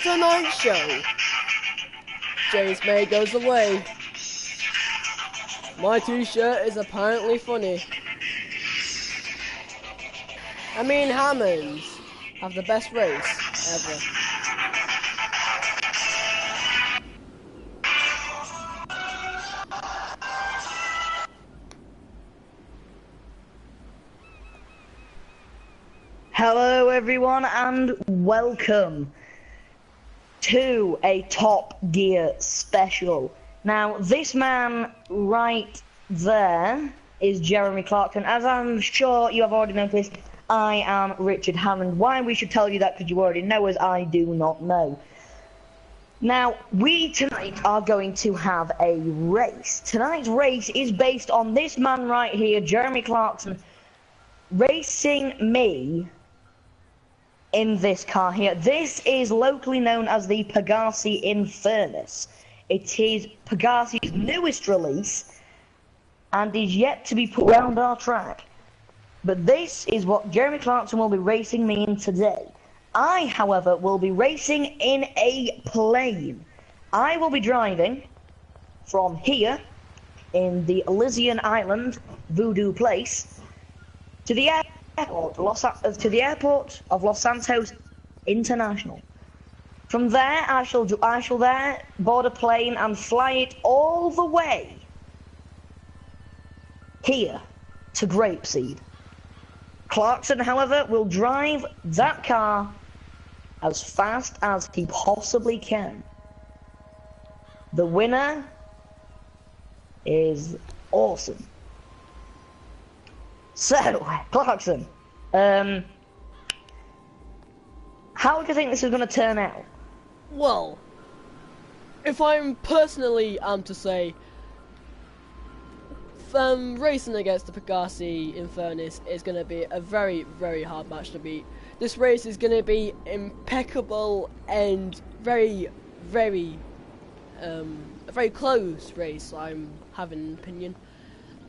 tonight's show. James May goes away. My t-shirt is apparently funny. I mean, Hammonds have the best race ever. Hello everyone and welcome to a Top Gear special. Now this man right there is Jeremy Clarkson. As I'm sure you have already noticed, I am Richard Hammond. Why we should tell you that because you already know as I do not know. Now we tonight are going to have a race. Tonight's race is based on this man right here, Jeremy Clarkson, racing me in this car here. This is locally known as the Pegassi Infernus. It is Pegassi's newest release and is yet to be put around our track. But this is what Jeremy Clarkson will be racing me in today. I, however, will be racing in a plane. I will be driving from here in the Elysian Island, Voodoo Place, to the airport of Los Santos International. From there, I shall there board a plane and fly it all the way here to Grapeseed. Clarkson, however, will drive that car as fast as he possibly can. The winner is awesome. So, Clarkson, how do you think this is going to turn out? Well, if I'm personally to say, racing against the Pegassi Infernus is going to be a very, very hard match to beat. This race is going to be impeccable and very, very, a very close race, I'm having an opinion.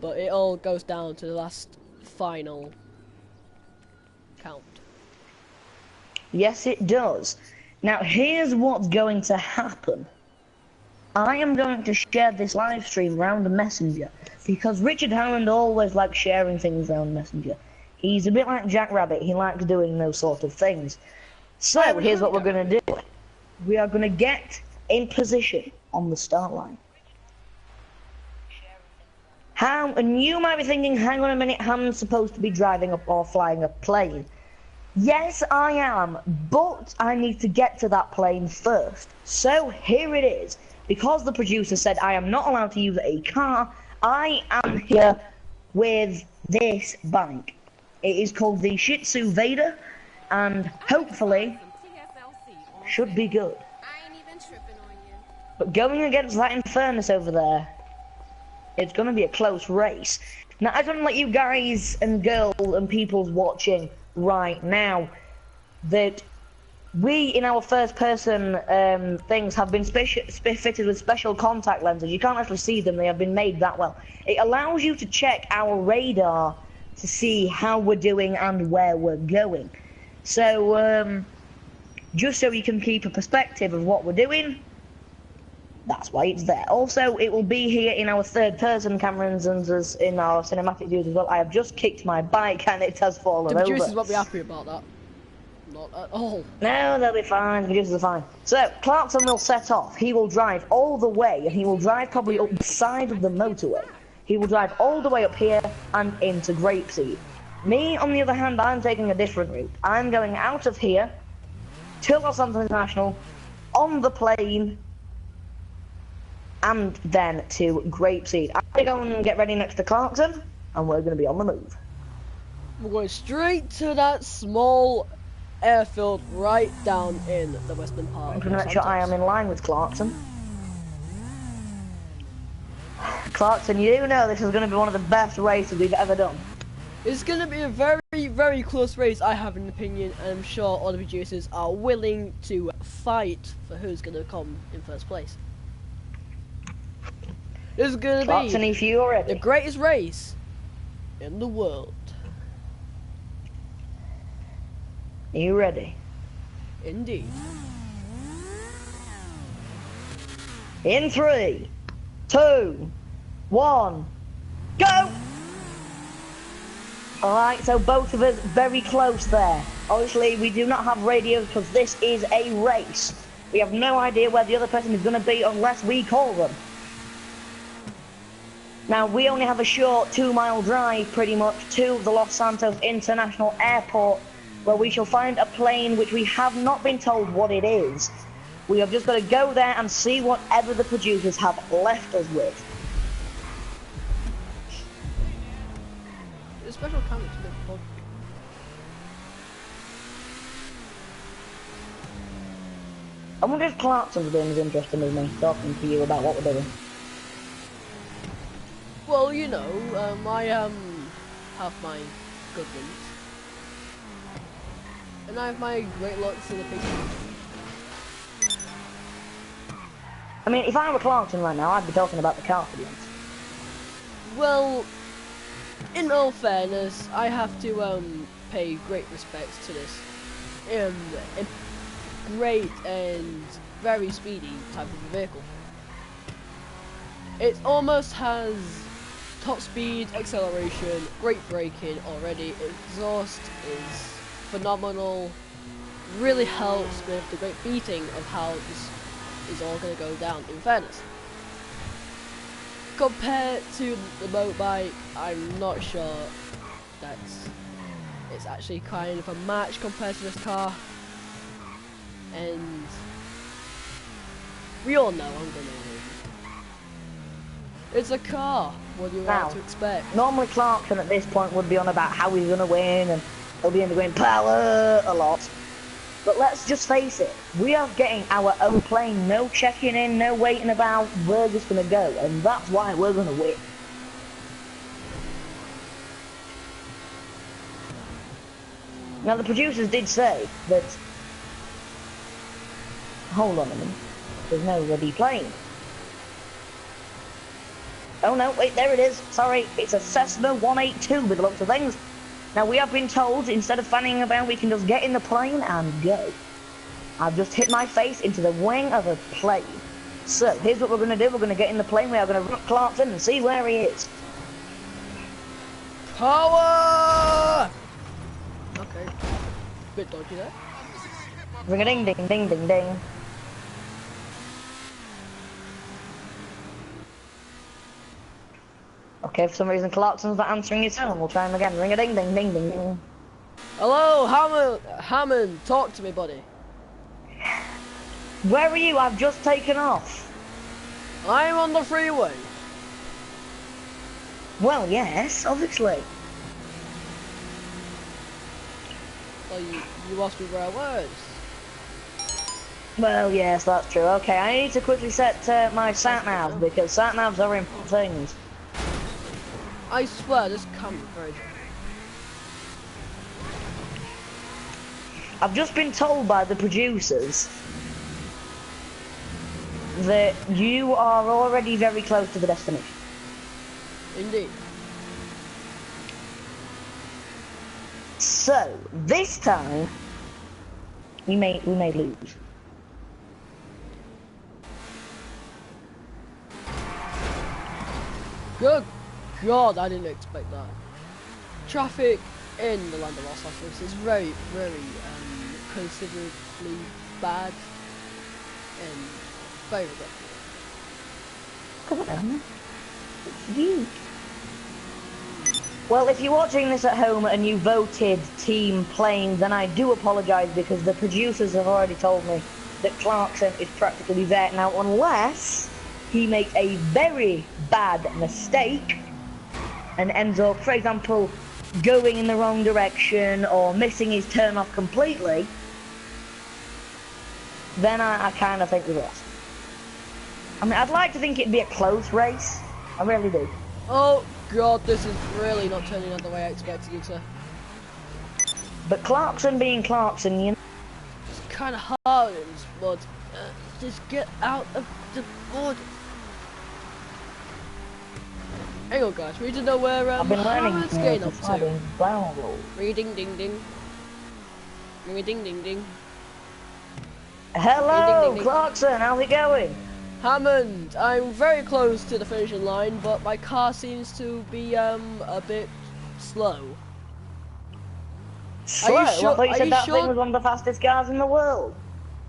But it all goes down to the last final count. Yes, it does. Now, here's what's going to happen. I am going to share this live stream around the Messenger because Richard Hammond always likes sharing things around Messenger. He's a bit like Jack Rabbit. He likes doing those sort of things. So, here's what we're going to do. We are going to get in position on the start line. And you might be thinking, hang on a minute, Hammond's supposed to be driving up or flying a plane. Yes, I am, but I need to get to that plane first. So here it is. Because the producer said I am not allowed to use a car, I am here with this bike. It is called the Shih Tzu Vader, and hopefully should be good. But going against that Infernus over there, it's going to be a close race. Now, I don't let you guys and girls and people watching right now that we, in our first-person things, have been fitted with special contact lenses. You can't actually see them. They have been made that well. It allows you to check our radar to see how we're doing and where we're going. So, just so you can keep a perspective of what we're doing, that's why it's there. Also, it will be here in our third-person cameras and in our cinematic views as well. I have just kicked my bike and it has fallen over. The producers won't be happy about that. Not at all. No, they'll be fine. The producers are fine. So, Clarkson will set off. He will drive all the way, and he will drive probably up the side of the motorway. He will drive all the way up here and into Grapeseed. Me, on the other hand, I'm taking a different route. I'm going out of here to Los Santos International on the plane, and then to Grapeseed. I'm going to go and get ready next to Clarkson, and we're going to be on the move. We're going straight to that small airfield right down in the western part. I'm going to make sure I am in line with Clarkson. Clarkson, you do know this is going to be one of the best races we've ever done. It's going to be a very, very close race, I have an opinion, and I'm sure all the producers are willing to fight for who's going to come in first place. This is going to be if you're ready, the greatest race in the world. Are you ready? Indeed. In 3, 2, 1, go! Alright, so both of us very close there. Obviously, we do not have radios because this is a race. We have no idea where the other person is going to be unless we call them. Now, we only have a short 2-mile drive, pretty much, to the Los Santos International Airport, where we shall find a plane which we have not been told what it is. We have just got to go there and see whatever the producers have left us with. The special camera to make fun. I wonder if Clarkson's been as interesting as me, talking to you about what we're doing. Well, you know, I have my good ones. And I have my great looks in the picture. I mean, if I were Clarkson right now, I'd be talking about the car, to be honest. Well, in all fairness, I have to pay great respects to this great and very speedy type of vehicle. It almost has top speed, acceleration, great braking already. Exhaust is phenomenal. Really helps with the great beating of how this is all going to go down, in fairness. Compared to the motorbike, I'm not sure that it's actually kind of a match compared to this car. And we all know I'm gonna win. It's a car. What do you want to expect? Normally Clarkson at this point would be on about how he's gonna win and he'll be in the going power a lot. But let's just face it, we are getting our own plane, no checking in, no waiting about, we're just gonna go, and that's why we're gonna win. Now the producers did say that, hold on a minute, there's no ready plane. Oh no, wait, there it is, sorry, it's a Cessna 182 with the looks of things. Now we have been told, instead of fanning about, we can just get in the plane and go. I've just hit my face into the wing of a plane. So, here's what we're going to do. We're going to get in the plane. We are going to rock Clarkson and see where he is. Power! Okay. Bit dodgy there. Ring-a-ding-ding-ding-ding-ding. Okay, for some reason Clarkson's not answering his phone. We'll try him again. Ring-a-ding-ding-ding-ding-ding. Hello, Hammond, talk to me, buddy. Where are you? I've just taken off. I'm on the freeway. Well, yes, obviously. Well, you asked me where I was. Well, yes, that's true. Okay, I need to quickly set my sat-nav, because sat-navs are important things. I swear, this camera very good. I've just been told by the producers that you are already very close to the destination. Indeed. So, this time, we may lose. Good God, I didn't expect that. Traffic in the land of Los Santos is very, very considerably bad and very regretful. Come on, it's you. Well, if you're watching this at home and you voted Team Planes, then I do apologise because the producers have already told me that Clarkson is practically there. Now, unless he makes a very bad mistake and ends up, for example, going in the wrong direction or missing his turn off completely, then I kind of think we lost. I mean, I'd like to think it'd be a close race. I really do. Oh God, this is really not turning out the way I expected it to. But Clarkson being Clarkson, you know. It's kind of hard, but just get out of the board. Hang on, guys. We need to know where I've been learning Hammond's getting up to. to. Ring ding ding. Ring ding ding ding. Hello, Ding, ding, ding. Clarkson. How's it going? Hammond, I'm very close to the finishing line, but my car seems to be a bit slow. Slow? I thought you said that thing was one of the fastest cars in the world.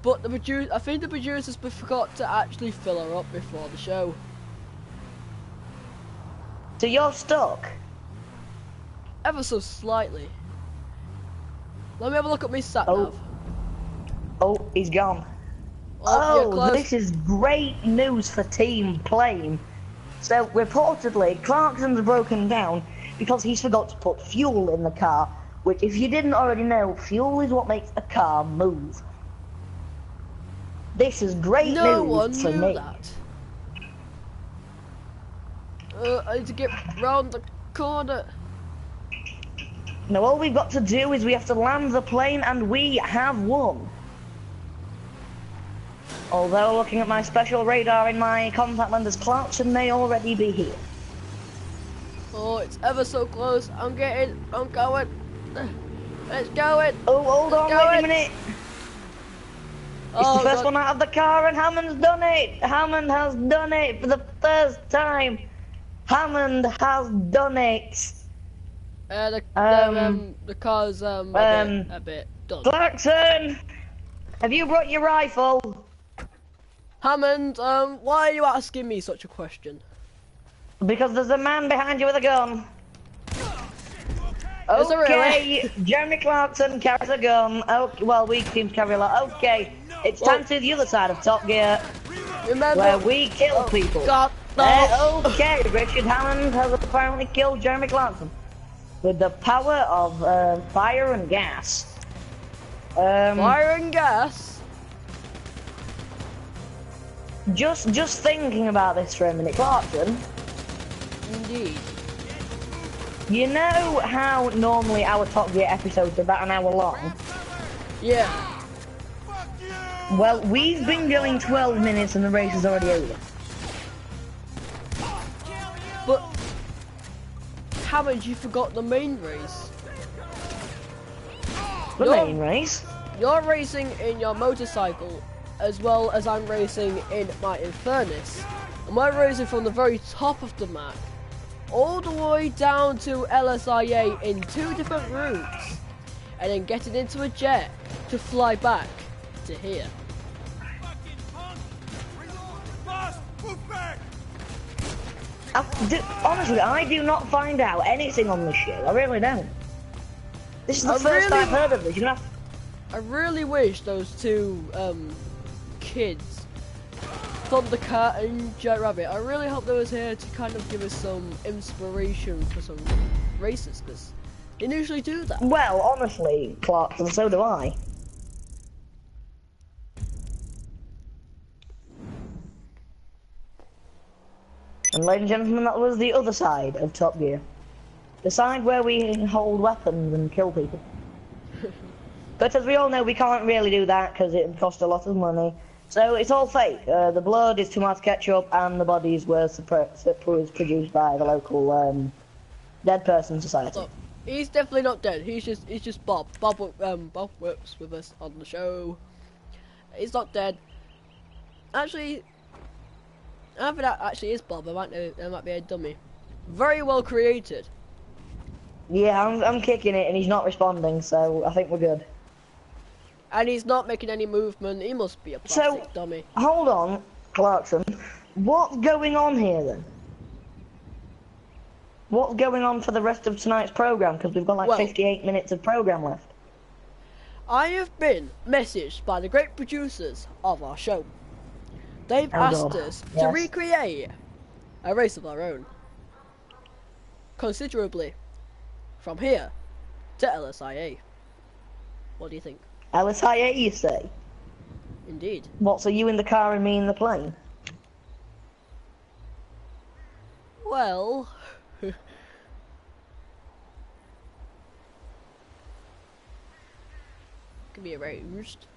But I think the producers forgot to actually fill her up before the show. So you're stuck? Ever so slightly. Let me have a look at my sat nav. Oh, he's gone. Oh, this is great news for Team Plane. So reportedly, Clarkson's broken down because he's forgot to put fuel in the car, which, if you didn't already know, fuel is what makes a car move. This is great news for me. That. I need to get round the corner. Now all we've got to do is we have to land the plane, and we have won. Although, looking at my special radar in my contact lenses, Clarkson may already be here. Oh, it's ever so close. I'm going. Let's go it. Oh, hold on, wait a minute. It's the first one out of the car, and Hammond's done it. Hammond has done it for the first time. Hammond has done it. The car's a bit done. Clarkson, have you brought your rifle? Hammond, why are you asking me such a question? Because there's a man behind you with a gun. Is there Okay, really? Jeremy Clarkson carries a gun. Okay, well, we seem to carry a lot. Okay, it's time to the other side of Top Gear, Remember, where we kill people. God, no. Okay, Richard Hammond has apparently killed Jeremy Clarkson with the power of fire and gas. Fire and gas? Just thinking about this for a minute, Clarkson. Indeed. You know how normally our Top Gear episodes are about an hour long? Yeah. Well, we've been going 12 minutes and the race is already over. But Hammond, you forgot the main race. The main race? You're racing in your motorcycle as well as I'm racing in my Infernus. And we're racing from the very top of the map all the way down to LSIA in 2 different routes, and then getting into a jet to fly back to here. Honestly, I do not find out anything on this show. I really don't. This is the first I've heard of this. You're gonna have... I really wish those two kids, Thundercat and Jet Rabbit, I really hope they was here to kind of give us some inspiration for some races, because they usually do that. Well, honestly, Clarkson, so do I. And ladies and gentlemen, that was the other side of Top Gear. The side where we hold weapons and kill people. But as we all know, we can't really do that because it would cost a lot of money. So it's all fake. The blood is tomato ketchup, and the bodies were produced by the local dead person society. So, he's definitely not dead. He's just Bob. Bob works with us on the show. He's not dead. Actually, I think that actually is Bob. That might be a dummy. Very well created. Yeah, I'm kicking it, and he's not responding, so I think we're good. And he's not making any movement. He must be a plastic dummy. Hold on, Clarkson. What's going on here then? What's going on for the rest of tonight's program? Because we've got like 58 minutes of program left. I have been messaged by the great producers of our show. They've asked us to recreate a race of our own, considerably, from here to LSIA. What do you think? LSIA, you say? Indeed. What, so you in the car and me in the plane? Well... Could be arranged.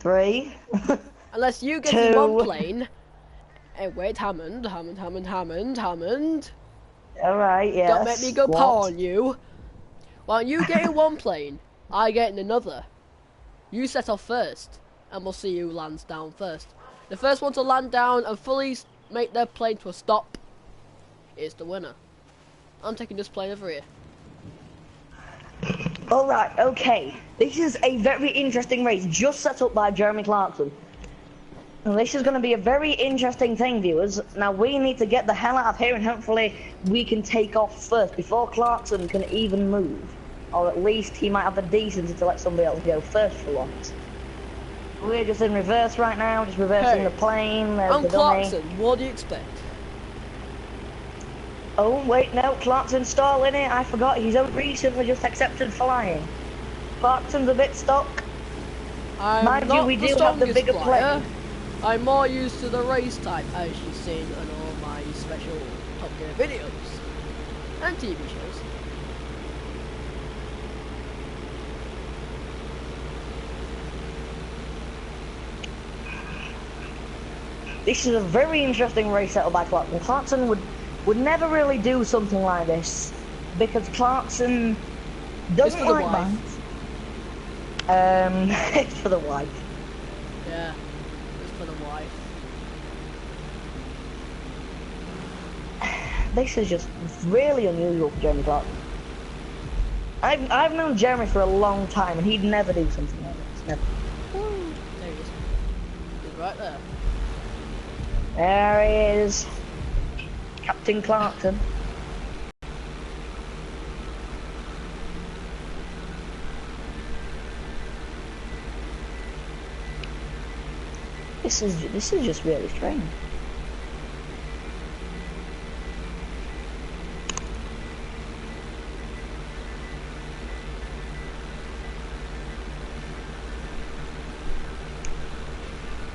3. Unless you get 2. in one plane. And wait, Hammond. Alright, yes. Don't make me go pow on you. Why don't you get in one plane, I get in another. You set off first, and we'll see who lands down first. The first one to land down and fully make their plane to a stop is the winner. I'm taking this plane over here. Alright, okay. This is a very interesting race just set up by Jeremy Clarkson. And this is going to be a very interesting thing, viewers. Now, we need to get the hell out of here and hopefully we can take off first before Clarkson can even move. Or at least he might have the decency to let somebody else go first for once. We're just in reverse right now, just reversing the plane. I'm Clarkson, what do you expect? Oh, wait, no, Clarkson's stalling it. I forgot, he's only recently just accepted flying. Clarkson's a bit stuck. Mind you, we do have the bigger plane. I'm more used to the race type, as you've seen on all my special Top Gear videos and TV shows. This is a very interesting race set up by Clarkson. Clarkson would never really do something like this because Clarkson doesn't like banks. It's for the wife. Yeah. For the wife. This is just really unusual for Jeremy Clarkson. I've known Jeremy for a long time and he'd never do something like this. Never. There he is. He's right there. There he is. Captain Clarkson. This is just really strange.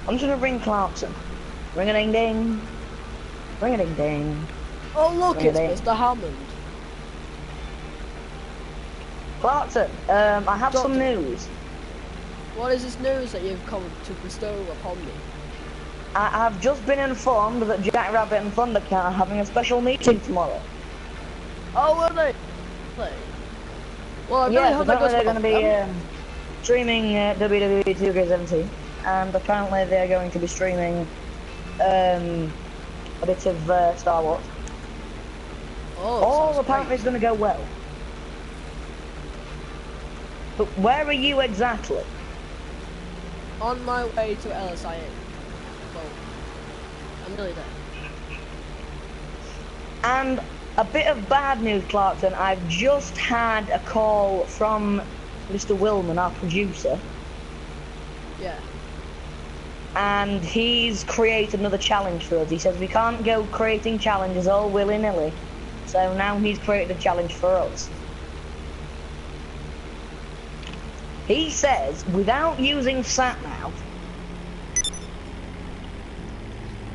I'm just gonna ring Clarkson. Ring a ding ding. Ring a ding ding. Oh look, it's Mr. Hammond. Clarkson, I have some news. What is this news that you've come to bestow upon me? I've just been informed that Jack Rabbit and Thundercat are having a special meeting tomorrow. Oh, are they? Well, I really hope they're going to be streaming WWE 2K17, and apparently they're going to be streaming a bit of Star Wars. Oh, all apparently is going to go well. But where are you exactly? On my way to LSIA. Well, I'm nearly there. And a bit of bad news, Clarkson. I've just had a call from Mr. Willman, our producer. Yeah. And he's created another challenge for us. He says we can't go creating challenges all willy-nilly. So now he's created a challenge for us. He says, without using SatNav,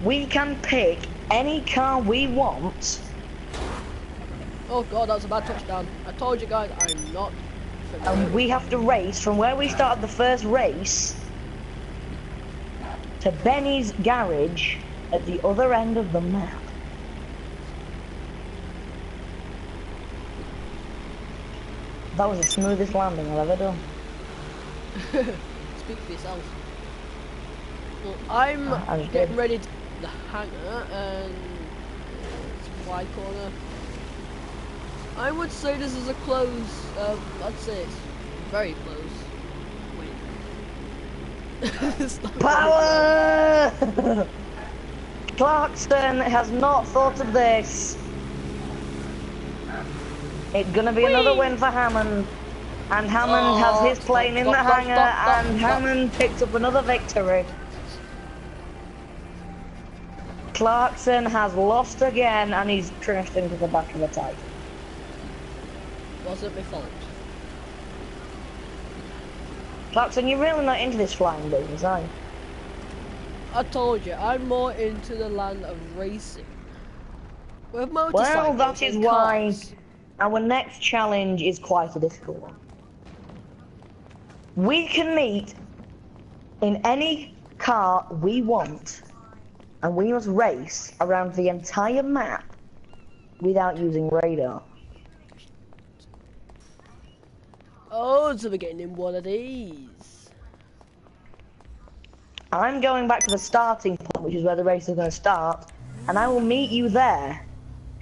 we can pick any car we want. Oh god, that was a bad touchdown. I told you guys, I'm not familiar. And we have to race from where we started the first race to Benny's garage at the other end of the map. That was the smoothest landing I've ever done. Speak for yourself. Well, I'm getting ready to the hangar and it's wide corner. I would say this is a close, I'd say it's very close. Wait. Power! Clarkson has not thought of this. It's gonna be another win for Hammond. And Hammond has his plane in the hangar, and Hammond picks up another victory. Clarkson has lost again, and he's crashed into the back of a Titan. Wasn't my fault. Clarkson, you're really not into this flying business, are you? I told you, I'm more into the land of racing. With motorcycles well, that is why our next challenge is quite a difficult one. We can meet in any car we want, and we must race around the entire map without using radar. Oh, so we're getting in one of these. I'm going back to the starting point, which is where the race is going to start, and I will meet you there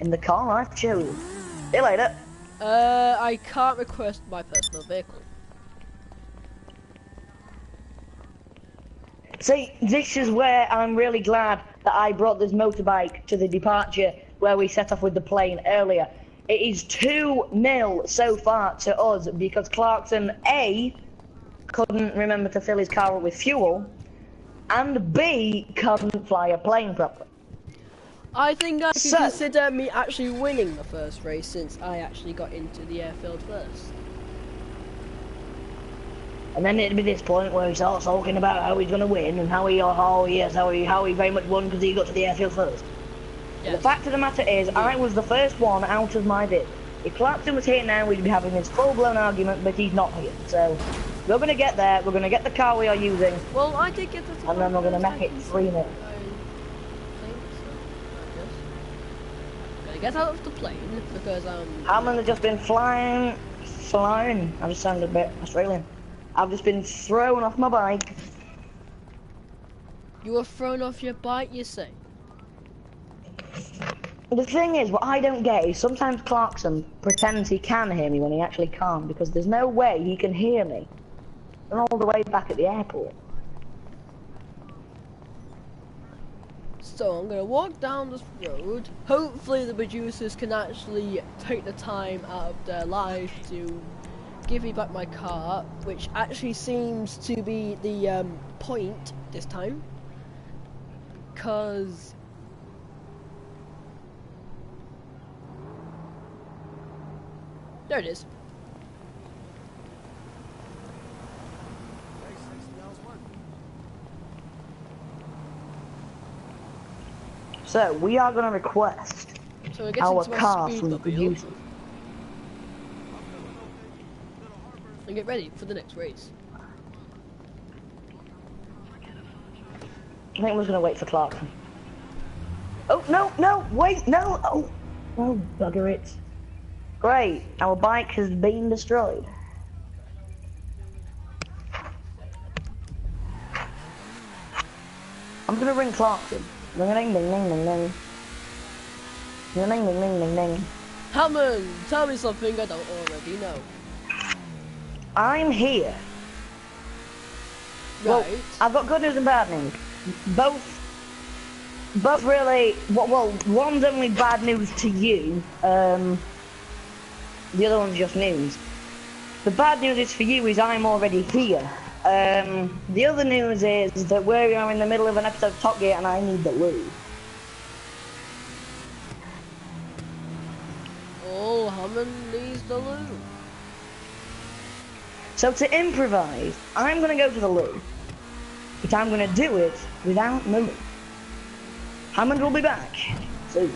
in the car I've chosen. See you later. I can't request my personal vehicle. See, this is where I'm really glad that I brought this motorbike to the departure where we set off with the plane earlier. It is 2-0 so far to us because Clarkson A couldn't remember to fill his car up with fuel, and B couldn't fly a plane properly. I think I can So- consider me actually winning the first race since I actually got into the airfield first. And then it'd be this point where he starts talking about how he's going to win and how he very much won because he got to the airfield first. Yes. The fact of the matter is, I was the first one out of my bit. If Clarkson was here now, we'd be having this full-blown argument, but he's not here. So, we're going to get there, we're going to get the car we are using, Well, I did get the. and then we're going to make it 3-0. Gonna get out of the plane because Hammond has just been flying. I just sounded a bit Australian. I've just been thrown off my bike. You were thrown off your bike, you say? The thing is, what I don't get is sometimes Clarkson pretends he can hear me when he actually can't, because there's no way he can hear me. And all the way back at the airport. So I'm gonna walk down this road. Hopefully the producers can actually take the time out of their life to give me back my car, which actually seems to be the point this time. Cause there it is. So, we are going to request So we're getting our to my car from the speedmobile producers. and get ready for the next race. I think we're going to wait for Clarkson. Oh, no, wait, no! Oh, bugger it. Great, our bike has been destroyed. I'm going to ring Clarkson. Ding ding ding ding ding ding. Ding ding ding ding ding ding. Hammond, tell me something I don't already know. I'm here. Right. Well, I've got good news and bad news. Both really, well, one's only bad news to you, the other one's just news. The bad news is for you is I'm already here. The other news is that we are in the middle of an episode of Top Gear and I need the loo. Oh, Hammond needs the loo. So to improvise, I'm gonna go to the loo, but I'm gonna do it without the loo. Hammond will be back soon.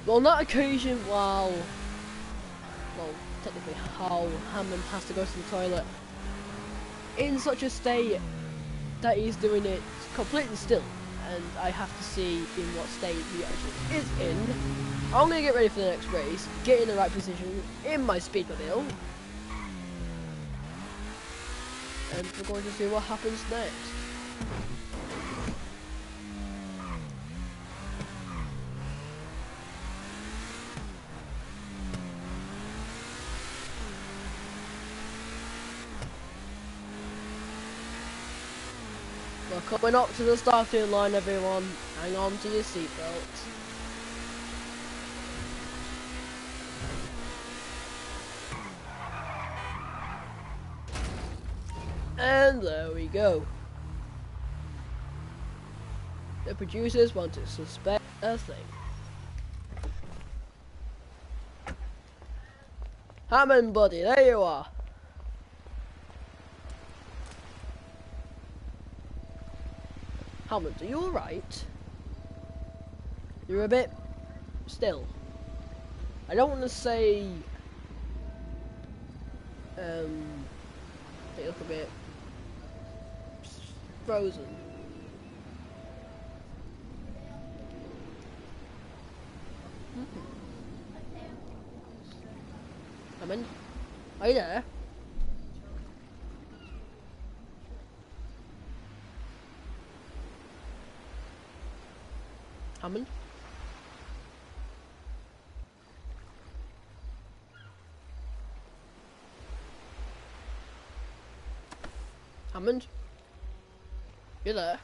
Well, on that occasion, well, technically how Hammond has to go to the toilet in such a state that he's doing it completely still, and I have to see in what state he actually is in. I'm gonna get ready for the next race, get in the right position in my speedmobile, and we're going to see what happens next. We're coming up to the starting line, everyone. Hang on to your seatbelts. And there we go. The producers want to suspect a thing. Hammond, buddy, there you are. Hammond, are you alright? You're a bit still. I don't want to say you look a bit frozen. Hammond, are you there? Hammond? Hammond? You there?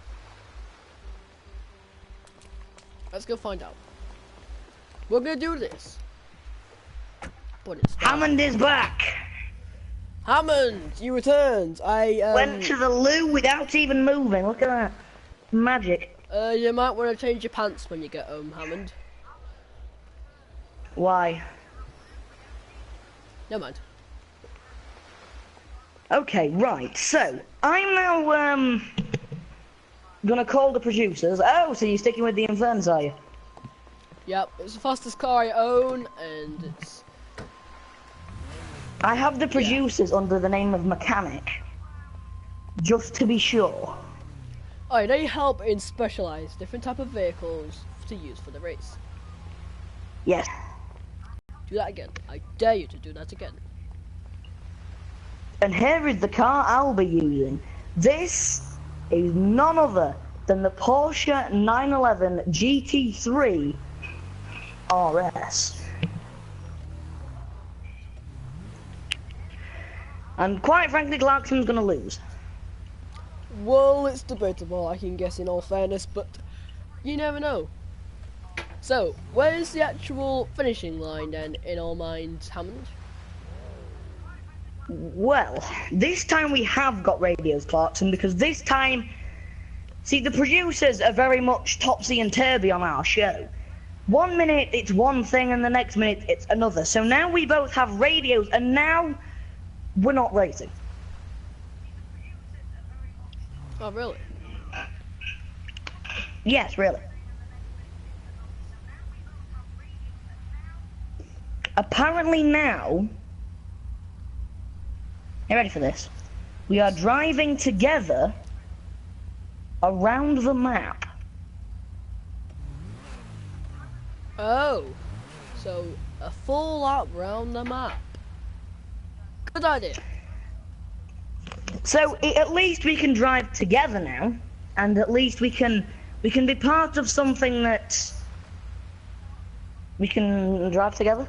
Let's go find out. We're gonna do this. But it's Hammond is back. Hammond, you returned. I Went to the loo without even moving. Look at that. Magic. You might want to change your pants when you get home, Hammond. Why? Never mind. Okay, right. So, I'm now, gonna call the producers. Oh, so you're sticking with the Infernus, are you? Yep, it's the fastest car I own, and it's... I have the producers under the name of Mechanic. Just to be sure. Oh, they help in specialised different type of vehicles to use for the race. Yes. Do that again. I dare you to do that again. And here is the car I'll be using. This is none other than the Porsche 911 GT3 RS. And quite frankly, Clarkson's gonna lose. Well, it's debatable, I can guess in all fairness, but you never know. So, where's the actual finishing line then, in all minds, Hammond? Well, this time we have got radios, Clarkson, because this time, see, the producers are very much topsy and turvy on our show. 1 minute it's one thing and the next minute it's another. So now we both have radios and now we're not racing. Oh, really? Yes, really. Apparently now, you ready for this? We are driving together around the map. Oh, so a full lap round the map. Good idea. So at least we can drive together now, and at least we can be part of something that we can drive together.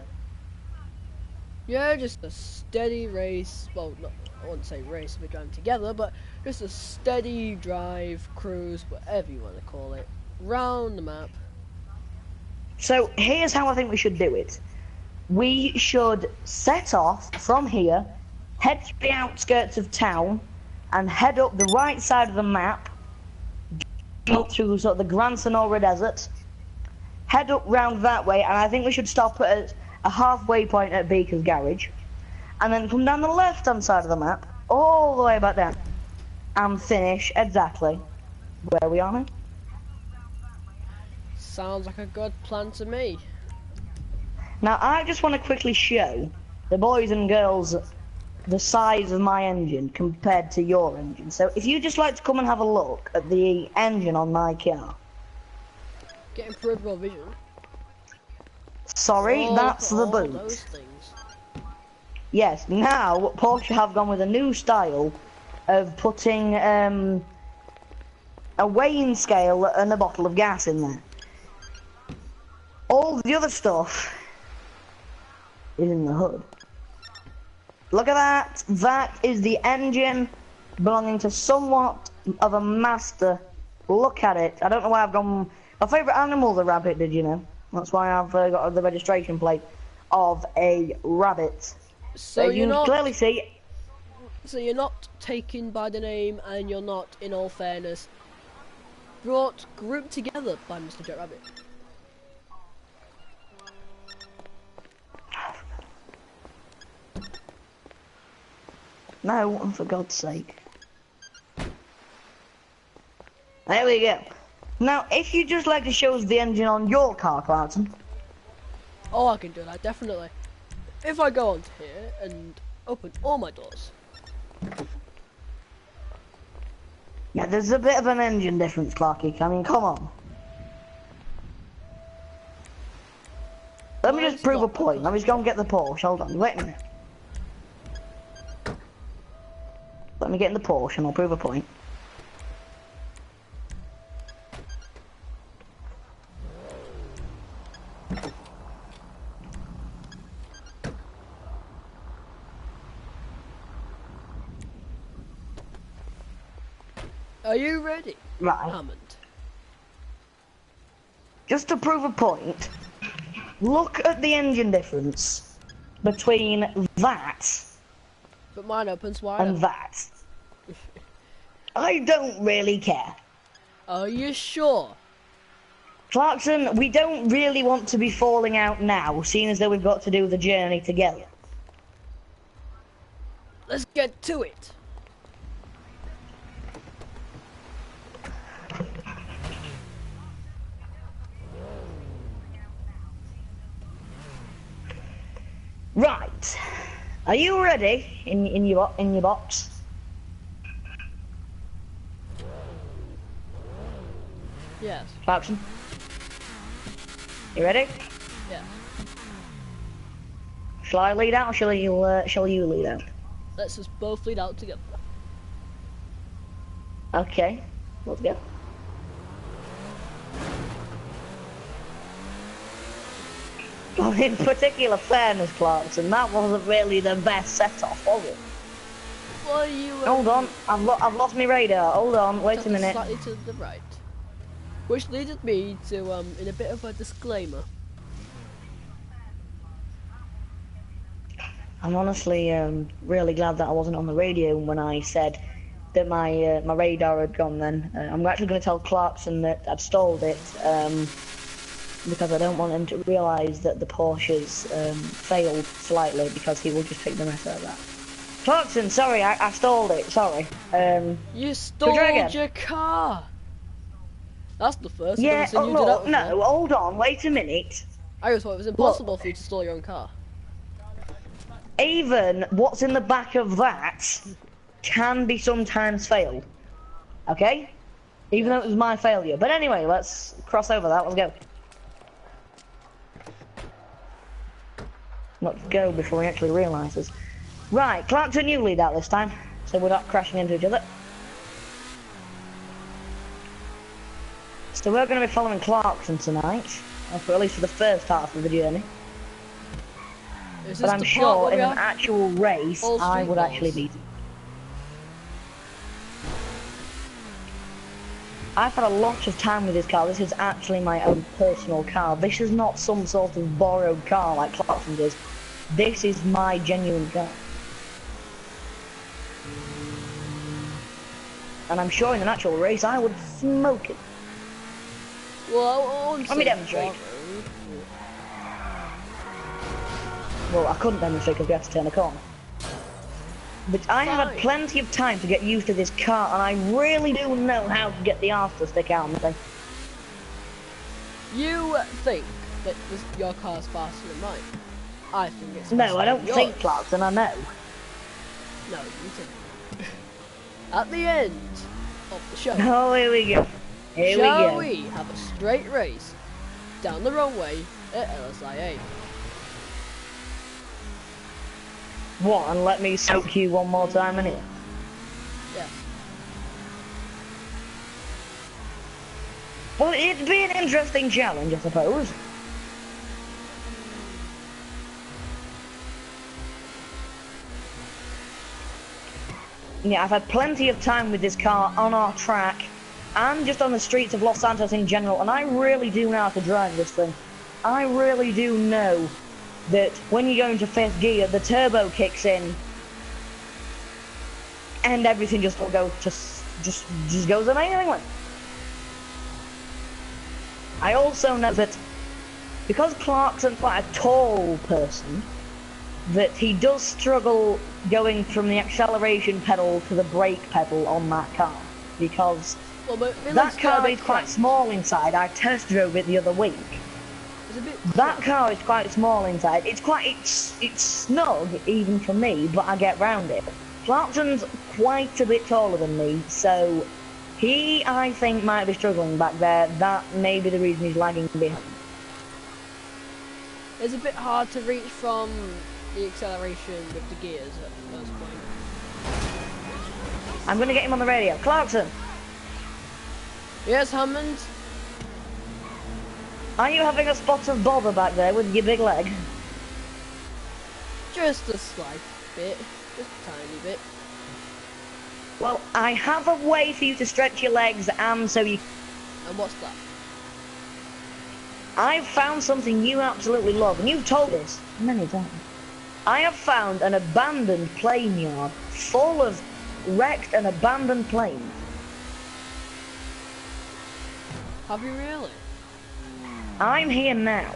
Yeah, just a steady race. Well, not, I wouldn't say race, we're driving together, but just a steady drive, cruise, whatever you want to call it, round the map. So here's how I think we should do it. We should set off from here, head to the outskirts of town, and head up the right side of the map, up through sort of the Gran Sonora Desert, head up round that way, and I think we should stop at a halfway point at Baker's Garage, and then come down the left-hand side of the map, all the way back down, and finish exactly where we are now. Sounds like a good plan to me. Now, I just want to quickly show the boys and girls the size of my engine compared to your engine. So, if you just like to come and have a look at the engine on my car. Getting peripheral vision. Sorry, that's the boot. Those things. Yes, now Porsche have gone with a new style of putting a weighing scale and a bottle of gas in there. All the other stuff is in the hood. Look at that. That is the engine belonging to somewhat of a master. Look at it. I don't know why I've gone... My favourite animal's a rabbit, did you know? That's why I've got the registration plate of a rabbit. So you can clearly see... So you're not taken by the name, and you're not, in all fairness, grouped together by Mr. Jet Rabbit. No, for God's sake. There we go. Now, if you just like to show us the engine on your car, Clarkson. Oh, I can do that, definitely. If I go onto here and open all my doors. Yeah, there's a bit of an engine difference, Clarky. I mean, come on. Let me just prove a point. Let me just go and get the Porsche. Hold on, wait a minute. Let me get in the Porsche and I'll prove a point. Are you ready, Right. Hammond? Just to prove a point, look at the engine difference between that But mine opens wider. and that. I don't really care. Are you sure? Clarkson, we don't really want to be falling out now, seeing as though we've got to do the journey together. Let's get to it. Right. Are you ready in your box? Yes. Clarkson? You ready? Yes. Shall I lead out or shall you lead out? Let's just both lead out together. Okay. Let's go. Well, in particular fairness, Clarkson, that wasn't really the best set-off, was it? Well, you. Hold on, I've lost my radar. Hold on, wait a minute. Slightly to the right, which leads me to in a bit of a disclaimer. I'm honestly really glad that I wasn't on the radio when I said that my my radar had gone. Then I'm actually going to tell Clarkson that I'd stalled it because I don't want him to realise that the Porsches failed slightly because he will just take the mess out of that. Clarkson, sorry, I stalled it. Sorry. You stole again? your car. That's the first Yeah. thing Oh you did no, out no. Hold on, wait a minute. I just thought it was impossible for you to steal your own car. Even what's in the back of that can be sometimes failed. Okay? Even though it was my failure. But anyway, let's cross over that. Let's go. Let's go before he actually realises. Right, Clarkson, you lead out this time, so we're not crashing into each other. So we're going to be following Clarkson tonight, or for at least for the first half of the journey. Is But this I'm the part sure where in we an have actual race, all I street would actually balls? beat him. I've had a lot of time with this car. This is actually my own personal car. This is not some sort of borrowed car like Clarkson does. This is my genuine car. And I'm sure in an actual race I would smoke it. Well, Let me demonstrate. Well, I couldn't demonstrate because we had to turn a corner. But I have had Fine. plenty of time to get used to this car, and I really do know how to get the arse to stick out on the thing. You think that your car's faster than mine? I think it's No, faster I don't than think yours. Clarkson, I know. No, you think. At the end of the show, Oh, here we go. Here shall we we have a straight race down the runway at LSIA? go. What, and let me soak you one more time in here? Yes. Well, it'd be an interesting challenge, I suppose. Yeah, I've had plenty of time with this car on our track and just on the streets of Los Santos in general, and I really do know how to drive this thing. I really do know that when you go into fifth gear, the turbo kicks in and everything just will go just goes amazingly. I also know that because Clarkson's quite a tall person, that he does struggle going from the acceleration pedal to the brake pedal on that car, because Well, but that car is quite small inside. I test drove it the other week. It's a bit. That car is quite small inside. It's snug even for me, but I get round it. Clarkson's quite a bit taller than me, so he, I think, might be struggling back there. That may be the reason he's lagging behind. It's a bit hard to reach from the acceleration with the gears at the first point. I'm gonna get him on the radio. Clarkson, Yes, Hammond. are you having a spot of bother back there with your big leg? Just a slight bit, just a tiny bit. Well, I have a way for you to stretch your legs and so you... And what's that? I've found something you absolutely love, and you've told us many times. I have found an abandoned plane yard full of wrecked and abandoned planes. Have you really? I'm here now.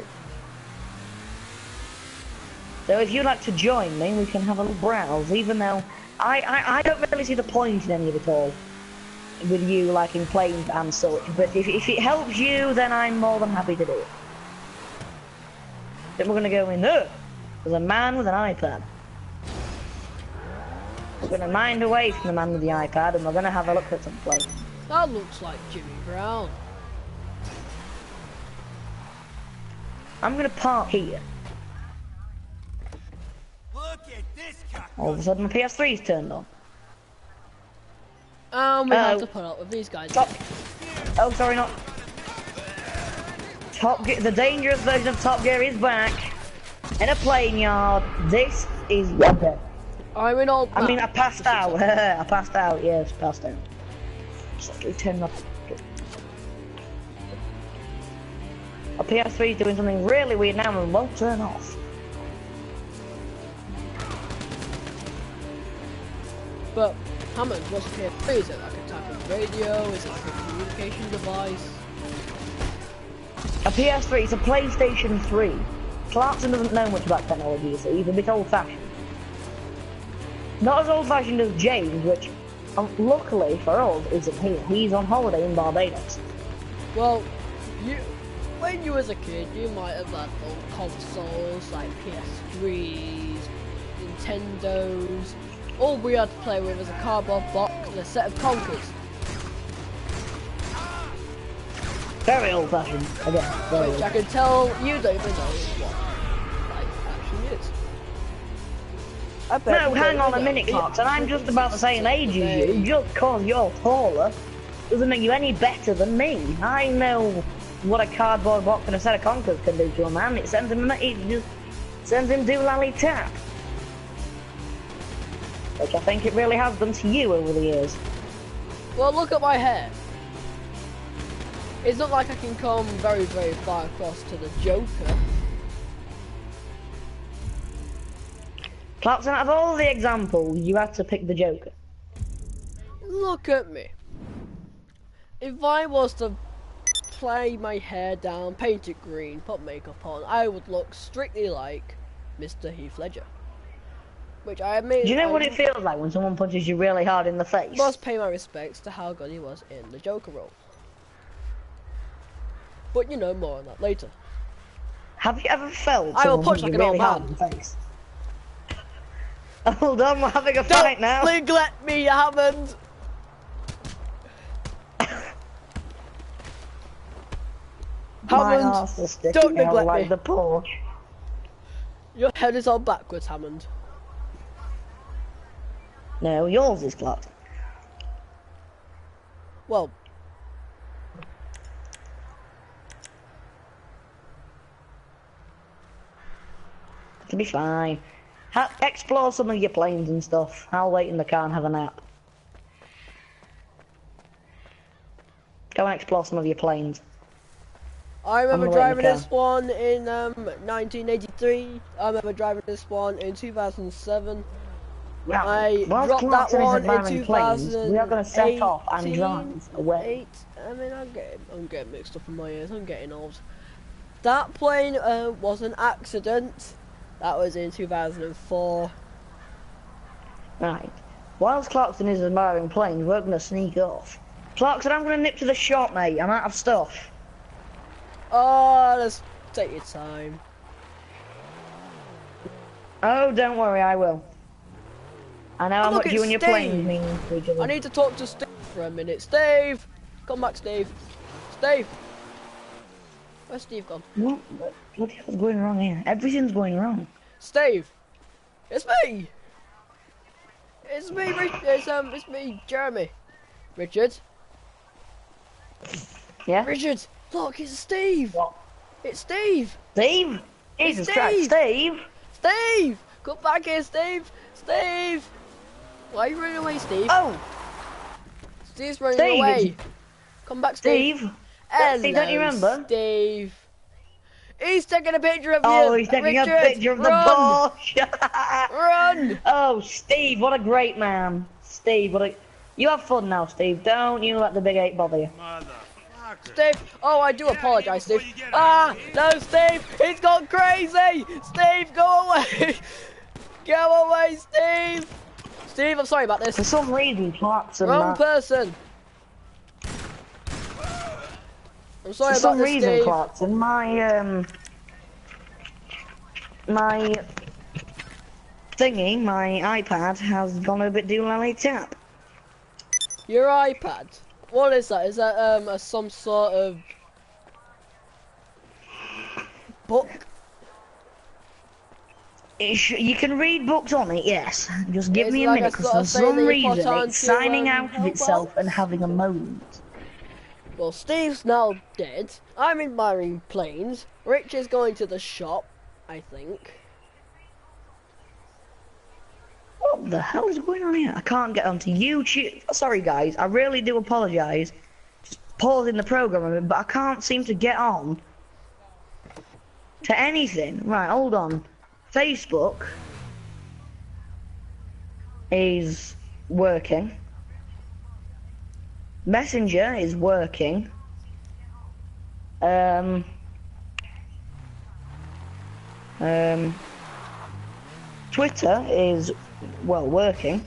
So if you'd like to join me, we can have a little browse, even though I don't really see the point in any of it all. With you liking planes and such, but if it helps you, then I'm more than happy to do it. Then we're gonna go in there. There's a man with an iPad. We're gonna mind away from the man with the iPad, and we're gonna have a look at some planes. That looks like Jimmy Brown. I'm gonna park here. Look at this cock. All of a sudden, my PS3's turned on. We have to put up with these guys. Oh, sorry, not. Top Gear, the dangerous version of Top Gear is back. In a plane yard. This is dead. I'm in all. I mean, I passed out. I passed out, yes, passed out. So, turn up. A PS3 is doing something really weird now and won't turn off. But, Hammond, what's a PS3? Is it like a type of radio? Is it like a communication device? A PS3 is a PlayStation 3. Clarkson doesn't know much about technology, so he's a bit old-fashioned. Not as old-fashioned as James, which, luckily for us, isn't here. He's on holiday in Barbados. Well, when you was a kid, you might have had old consoles like PS3s, Nintendos. All we had to play with was a cardboard box and a set of conkers. Very old-fashioned, again. Very Which I can tell you don't even know what life actually is. I bet No, you hang don't on a even minute, know. Clarkson. I'm just about the same age as you. Just cause you're taller doesn't make you any better than me. I know what a cardboard box and a set of conkers can do to a man. It sends him doolally-tap. Which I think it really has done to you over the years. Well, look at my hair. It's not like I can come very, very far across to the Joker. Clarkson, out of all the examples, you had to pick the Joker. Look at me. If I was to play my hair down, paint it green, put makeup on, I would look strictly like Mr. Heath Ledger. Which I admit. Do you know what it feels like when someone punches you really hard in the face? Must pay my respects to how good he was in the Joker role. But you know, more on that later. Have you ever felt I will someone punch punch like you an really old hard man. in the face? Hold on, we're having a fight now. Don't neglect me, Hammond! My Hammond, arse is sticking don't out neglect like me. the porch. Your head is all backwards, Hammond. No, yours is clocked. Well, It'll be fine. Explore some of your planes and stuff. I'll wait in the car and have a nap. Go and explore some of your planes. I remember gonna wait in the driving this one in 1983. I remember driving this one in 2007. I whilst dropped that Clarkson is one in admiring planes, we are going to set off and 2018. drive away. I mean, I'm getting mixed up in my ears. I'm getting old. That plane was an accident. That was in 2004. Right. Whilst Clarkson is admiring planes, we're going to sneak off. Clarkson, I'm going to nip to the shop, mate. I'm out of stuff. Oh, let's take your time. Oh, don't worry, I will. I know how look, much you it's and your Steve. planes mean to each other. I need to talk to Steve for a minute. Steve! Come back, Steve. Steve! Where's Steve gone? What the hell's going wrong here? Everything's going wrong. Steve! It's me! It's me, it's me, Jeremy. Richard? Yeah? Richard! Look, it's Steve! What? It's Steve! Steve? Jesus Steve! Christ, Steve! Steve! Come back here, Steve! Steve! Why are you running away, Steve? Oh! Steve's running Steve, away. Come back, Steve. Steve? Hello, Steve, don't you remember? Steve. He's taking a picture of Oh, you. he's taking Richard, a picture of the run! Porsche. Run! Oh, Steve, what a great man. Steve, what a... You have fun now, Steve. Don't you let the big 8 bother you. Motherfucker. Steve! Oh, I do apologise, before Steve. you get Ah! out of here. No, Steve! He's gone crazy! Steve, go away! Go away, Steve! Steve, I'm sorry about For this. some reason, Clarkson... Wrong person. I'm sorry For about some this, reason, Steve. Clarkson, my thingy, my iPad has gone a bit doolally tap. Your iPad? What is that? Is that some sort of book? You can read books on it, yes. Just give Is me it a like a minute, because sort for of thing some that you put reason onto, it's signing out of help itself and outs? having a moment. Well, Steve's now dead. I'm admiring planes. Rich is going to the shop, I think. What the hell is going on here? I can't get onto YouTube. Sorry guys, I really do apologise. Just pausing the program a bit, but I can't seem to get on to anything. Right, hold on. Facebook is working. Messenger is working. Twitter is, well, working.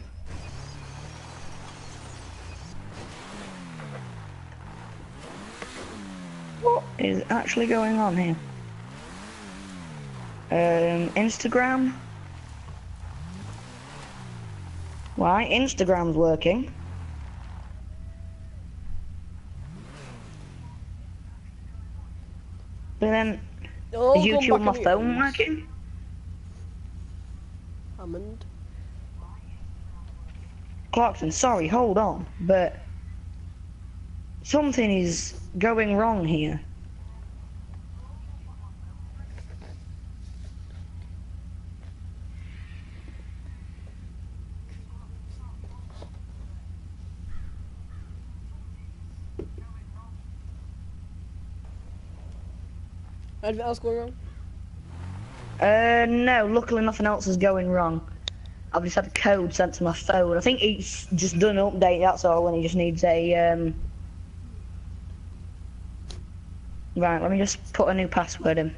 What is actually going on here? Instagram. Why? Instagram's working. But then, Oh, is come YouTube on back my in phone the- working? Hammond. Clarkson, sorry, hold on, but something is going wrong here. Anything else going on? No, luckily nothing else is going wrong. I've just had a code sent to my phone. I think he's just done an update, that's all, and he just needs a, Right, let me just put a new password in.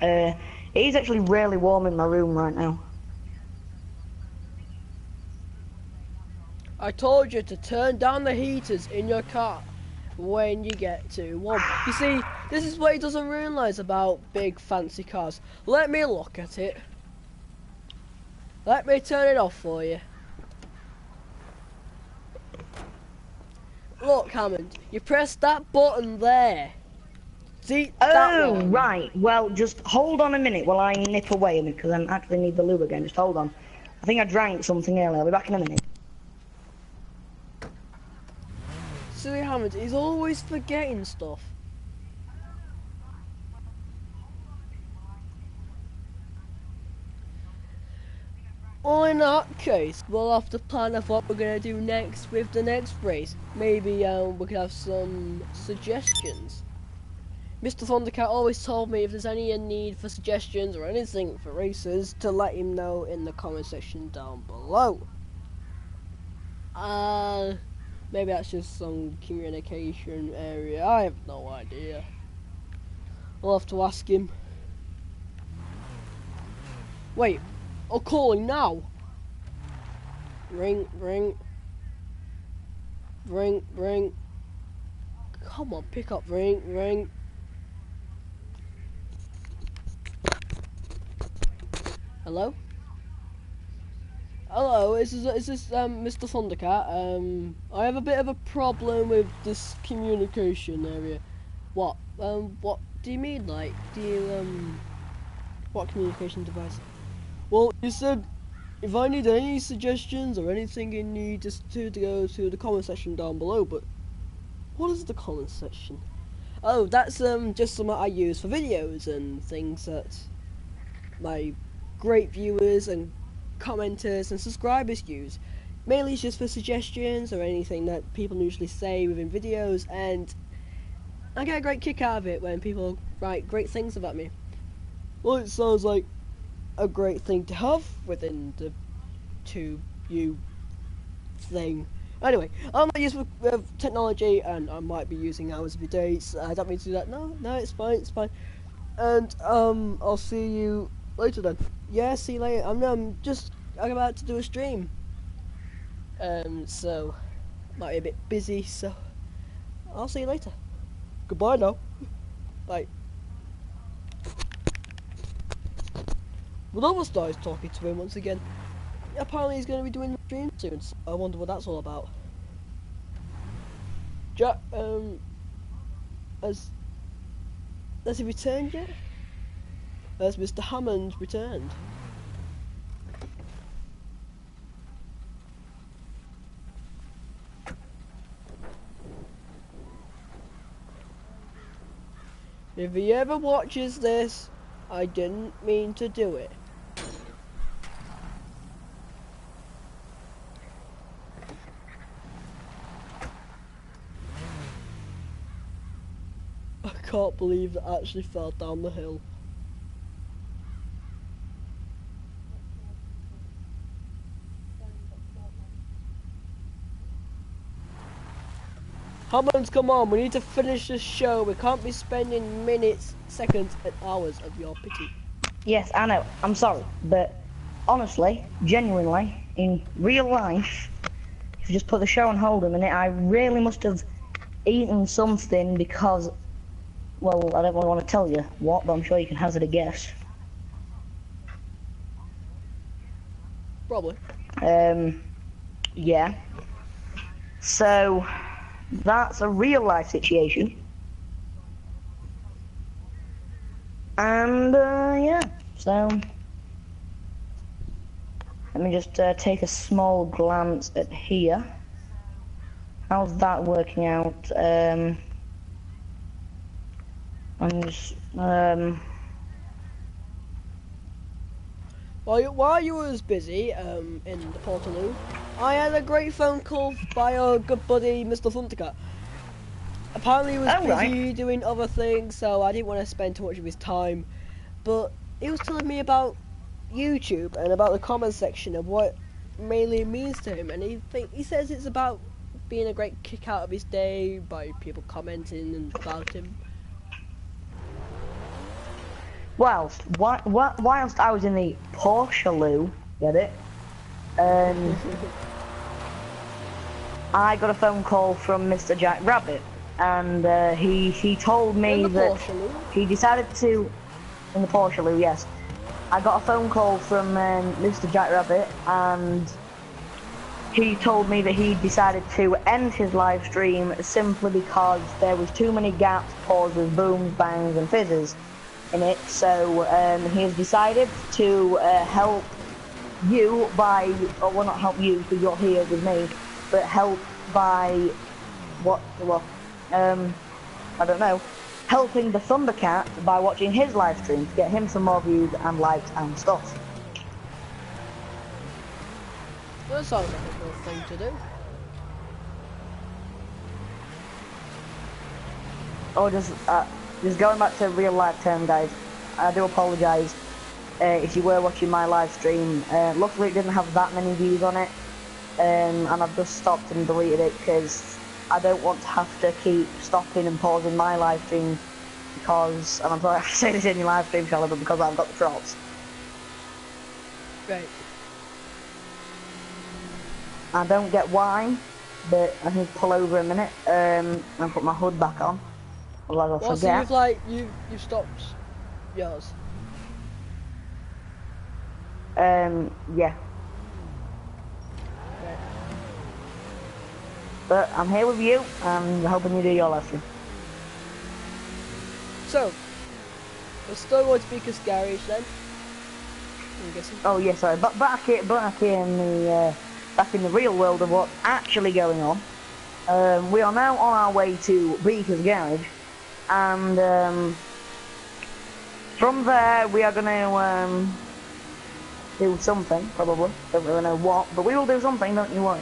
It is actually really warm in my room right now. I told you to turn down the heaters in your car when you get too warm. You see, this is what he doesn't realise about big fancy cars. Let me look at it. Let me turn it off for you. Look, Hammond, you press that button there. See, that Oh, one. right. Well, just hold on a minute while I nip away a minute, because I actually need the lube again. Just hold on. I think I drank something earlier. I'll be back in a minute. See, Hammond, he's always forgetting stuff. Well, in that case, we'll have to plan of what we're gonna do next with the next race. Maybe we could have some suggestions. Mr. Thundercat always told me if there's any need for suggestions or anything for races to let him know in the comment section down below. Maybe that's just some communication area. I have no idea. We'll have to ask him. Wait. Oh, calling now. Ring, ring. Ring, ring. Come on, pick up. Ring, ring. Hello? Hello, is this Mr. Thundercat? I have a bit of a problem with this communication area. What do you mean, like, what communication device? Well, you said if I need any suggestions or anything you need, just to go to the comment section down below, but what is the comment section? Oh, that's just something I use for videos and things that my great viewers and commenters and subscribers use. mainly it's just for suggestions or anything that people usually say within videos, and I get a great kick out of it when people write great things about me. Well, it sounds like a great thing to have within the 2U thing. Anyway, I'm not used with technology, and I might be using hours of your days. I don't mean to do that. No, it's fine, it's fine. And I'll see you later then. Yeah, see you later. I'm about to do a stream. So might be a bit busy. So I'll see you later. Goodbye now. Bye. Well, that was nice talking to him once again. Apparently he's going to be doing a stream soon. So I wonder what that's all about. Jack, has he returned yet? Has Mr. Hammond returned? If he ever watches this, I didn't mean to do it. I can't believe that actually fell down the hill. Hammond, come on, we need to finish this show. We can't be spending minutes, seconds, and hours of your pity. Yes, I know. I'm sorry, but honestly, genuinely, in real life, if you just put the show on hold a minute, I really must have eaten something because, well, I don't really want to tell you what, but I'm sure you can hazard a guess. Probably. Yeah. So, that's a real life situation. And, yeah, so, let me just take a small glance at here. How's that working out? I'm just, While you was busy, in the Portaloo, I had a great phone call by our good buddy, Mr. Thundercat. Apparently he was busy doing other things, so I didn't want to spend too much of his time. But he was telling me about YouTube and about the comment section of what mainly means to him, and he says it's about being a great kick out of his day by people commenting and about him. whilst I was in the Portaloo, get it? I got a phone call from Mr. Jack Rabbit, and he told me that Portaloo? he decided to, in the Portaloo, yes. I got a phone call from Mr. Jack Rabbit, and he told me that he decided to end his live stream simply because there was too many gaps, pauses, booms, bangs, and fizzes in it. So he has decided to help you by, or well, not help you because you're here with me, but help by I don't know, helping the Thundercat by watching his live stream to get him some more views and likes and stuff. That sounds like a good thing to do. Oh, just going back to real life term, guys, I do apologise if you were watching my live stream. Luckily it didn't have that many views on it, and I've just stopped and deleted it because I don't want to have to keep stopping and pausing my live stream because, and I'm sorry I have to say this in your live stream, Charlie, but because I've got the trots. Right. I don't get why, but I need to pull over a minute and put my hood back on. Otherwise I'll forget. So you've stopped yours? Yeah. Right. But I'm here with you, and helping you do your live stream. So, we're still going to Beaker's Garage then, I'm guessing. Oh yeah, sorry. But back in the real world of what's actually going on, we are now on our way to Beaker's Garage, and from there we are going to do something, probably. Don't really know what, but we will do something, don't you worry.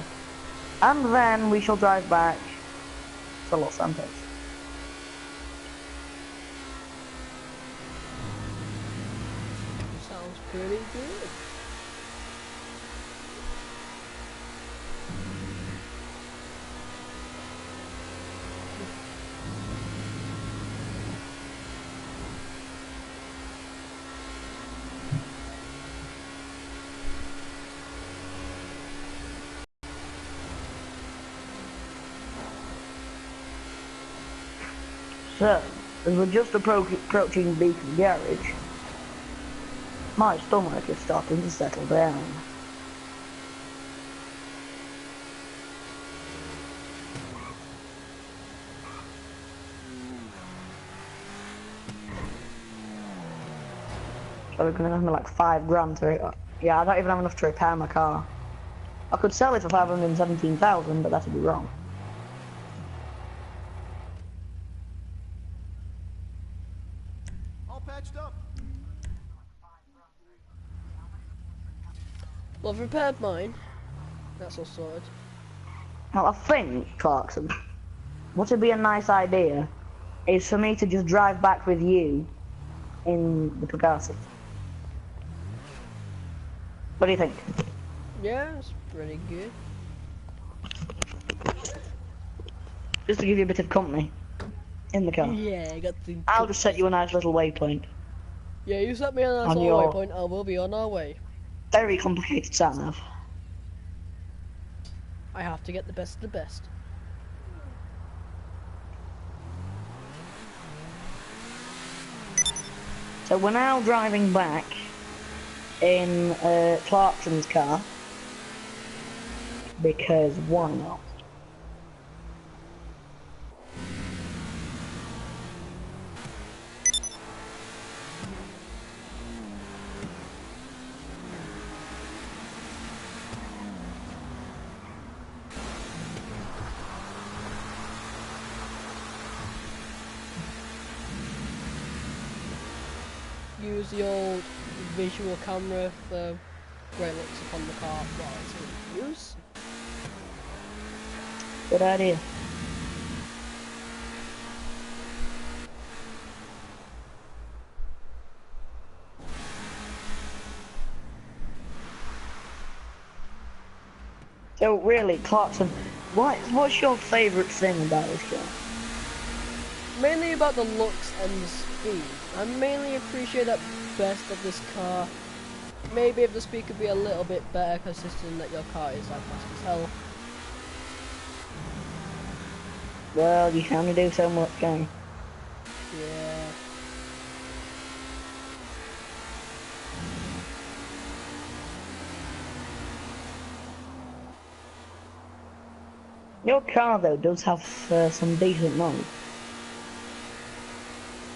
And then we shall drive back to Los Santos. Sounds pretty good. So, as we're just approaching Beacon Garage, my stomach is starting to settle down. So we're gonna have like £5 to yeah, I don't even have enough to repair my car. I could sell it for 517,000, but that'd be wrong. All patched up. Well, I've repaired mine. That's all sorted. Well, I think, Clarkson, what would be a nice idea is for me to just drive back with you in the Pegasi. What do you think? Yeah, it's pretty good. Just to give you a bit of company in the car. Yeah, I got the. I'll just set you a nice little waypoint. Yeah, you set me on a On little your- waypoint, and we'll be on our way. Very complicated sat nav. I have to get the best of the best. So we're now driving back in Clarkson's car because why not? Use the old visual camera for where it looks upon the car while it's in use. Good idea. So really, Clarkson, what's your favourite thing about this car? Mainly about the looks and the speed. I mainly appreciate that best of this car. Maybe if the speed could be a little bit better, consistent that your car is like fast as hell. Well, you can only do so much, can you? Yeah. Your car, though, does have some decent noise.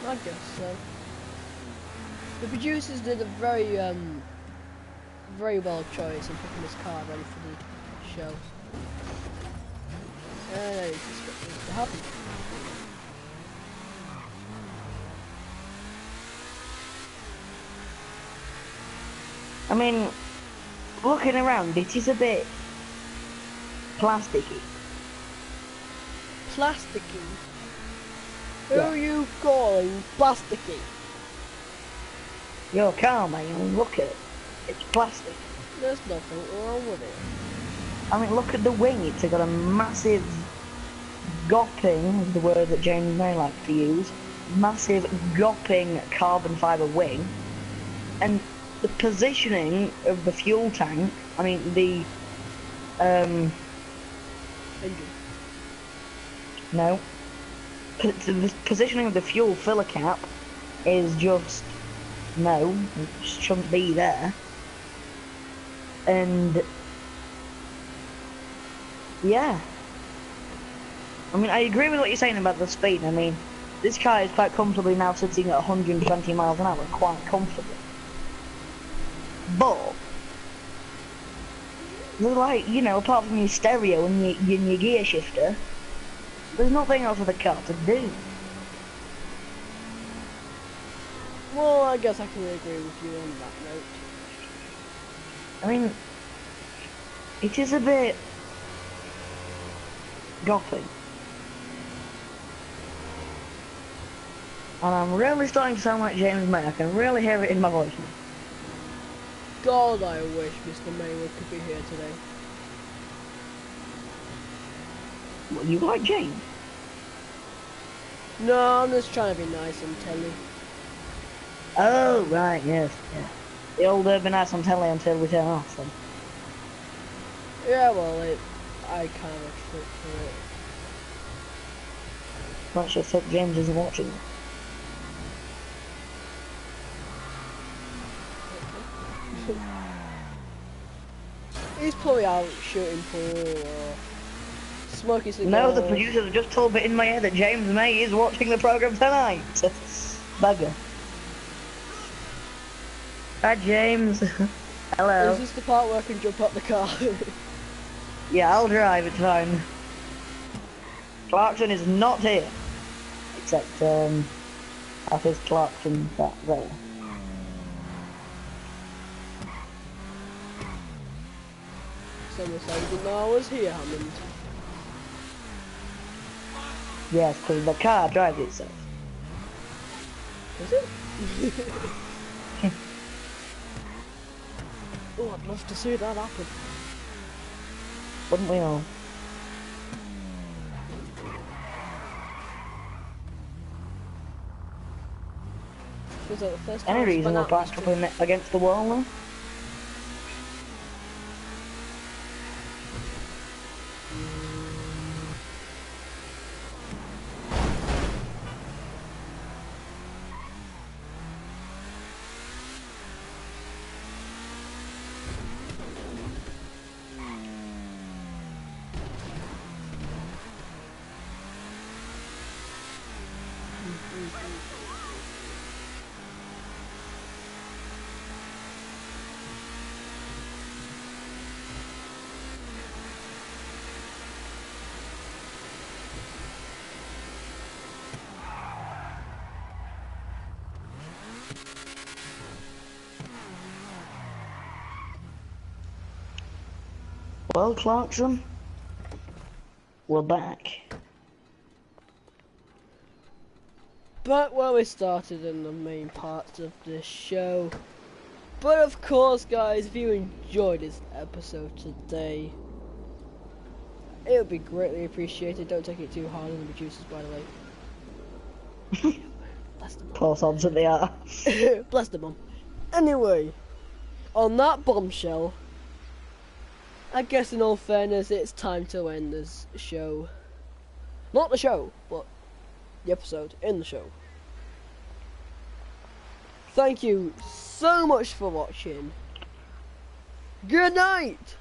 I guess so. The producers did a very well choice in picking this car ready for the show. And I just got things to happen. I mean, looking around, it is a bit plasticky. Plasticky? Yeah. Who are you calling plasticky? Your car, man, look at it. It's plastic. There's nothing wrong with it. I mean, look at the wing. It's got a massive gopping, is the word that James may like to use. Massive gopping carbon fibre wing. And the positioning of the fuel tank, I mean, the, Engine. no. The positioning of the fuel filler cap is just, no, it shouldn't be there. And yeah, I mean, I agree with what you're saying about the speed. I mean, this car is quite comfortably now sitting at 120 miles an hour, quite comfortably. But there's like, you know, apart from your stereo and your gear shifter, there's nothing else for the car to do. Well, I guess I can agree with you on that note. I mean, it is a bit gothic. And I'm really starting to sound like James May. I can really hear it in my voice now. God, I wish Mr. Maywood could be here today. What, you like James? No, I'm just trying to be nice and telly. Oh, right, yes, yeah. The old be nice on telly until we turn off, then. Yeah, well, I kind of trick for it. Let's just hope James isn't watching. He's probably out shooting pool or smoking cigars. No, the producers have just told me in my ear that James May is watching the programme tonight. Bugger. Hi, James. Hello. Is this the part where I can jump out the car? Yeah, I'll drive, it's fine. Clarkson is not here. Except, that is Clarkson back there. Someone said you didn't know I was here, Hammond. Yes, because the car drives itself. Is it? Oh, I'd love to see that happen. Wouldn't we all? Was that the first time Any I reason spun we're out backed this up against the wall now? Well, Clarkson, we're back. But where we started in the main parts of this show. But of course, guys, if you enjoyed this episode today, it would be greatly appreciated. Don't take it too hard on the producers, by the way. Bless them. Poor sods that they are. Bless them, mum. Anyway, on that bombshell, I guess in all fairness, it's time to end this show. Not the show, but the episode in the show. Thank you so much for watching. Good night!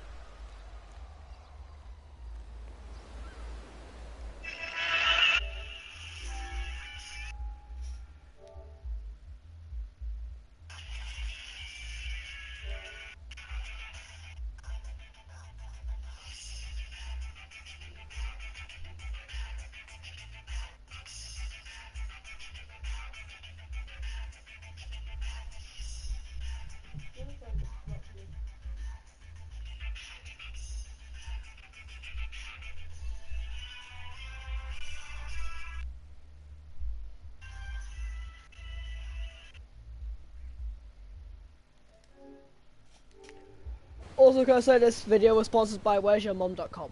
Also, can I say this video was sponsored by where'syourmom.com.